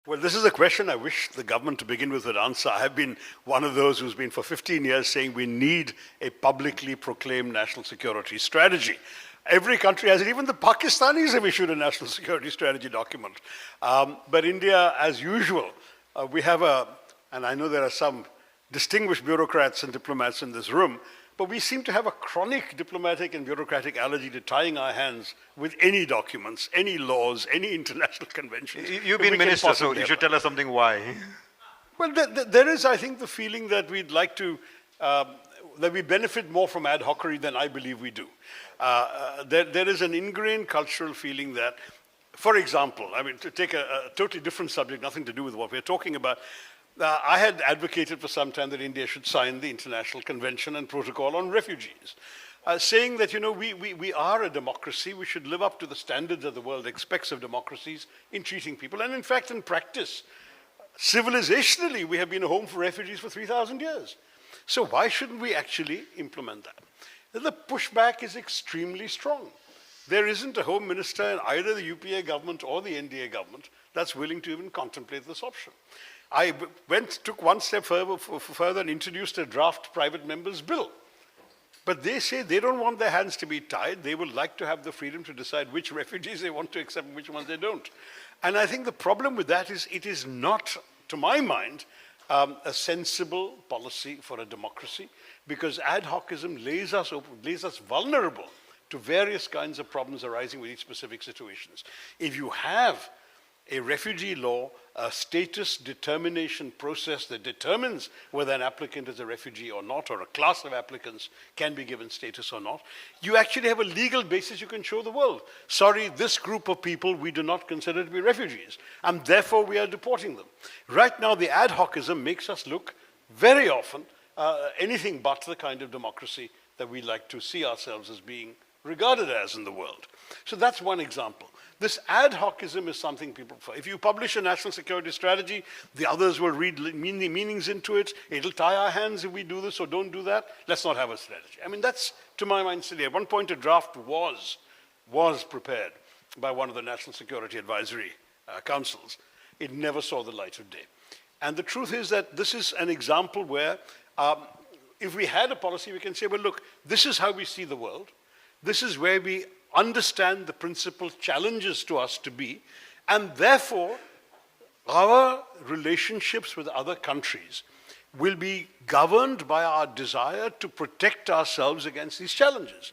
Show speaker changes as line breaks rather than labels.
Well, this is a question I wish the government to begin with would answer. I have been one of those who's been for 15 years saying we need a publicly proclaimed national security strategy. Every country has it. Even the Pakistanis have issued a national security strategy document. But India, as usual, we have and I know there are some distinguished bureaucrats and diplomats in this room, but we seem to have a chronic diplomatic and bureaucratic allergy to tying our hands with any documents, any laws, any international conventions.
You've been minister, so you should tell us something why.
Well, there is, I think, the feeling that we'd like to, that we benefit more from ad hocery than I believe we do. There is an ingrained cultural feeling that, for example, I mean, to take a totally different subject, nothing to do with what we're talking about, I had advocated for some time that India should sign the International Convention and Protocol on Refugees, saying that, you know, we are a democracy, we should live up to the standards that the world expects of democracies in treating people. And in fact, in practice, civilizationally, we have been a home for refugees for 3,000 years. So why shouldn't we actually implement that? The pushback is extremely strong. There isn't a home minister in either the UPA government or the NDA government that's willing to even contemplate this option. I took one step further and introduced a draft private member's bill. But they say they don't want their hands to be tied. They would like to have the freedom to decide which refugees they want to accept and which ones they don't. And I think the problem with that is it is not, to my mind, a sensible policy for a democracy, because ad hocism lays us vulnerable to various kinds of problems arising with each specific situations. If you have a refugee law, a status determination process that determines whether an applicant is a refugee or not, or a class of applicants can be given status or not, you actually have a legal basis you can show the world. Sorry, this group of people we do not consider to be refugees, and therefore we are deporting them. Right now, the ad hocism makes us look very often anything but the kind of democracy that we like to see ourselves as being regarded as in the world. So that's one example. This ad hocism is something people prefer. If you publish a national security strategy, the others will read meanings into it. It'll tie our hands if we do this or don't do that. Let's not have a strategy. I mean, that's, to my mind, silly. At one point, a draft was prepared by one of the National Security Advisory Councils. It never saw the light of day. And the truth is that this is an example where if we had a policy, we can say, well, look, this is how we see the world. This is where we understand the principal challenges to us to be, and therefore our relationships with other countries will be governed by our desire to protect ourselves against these challenges.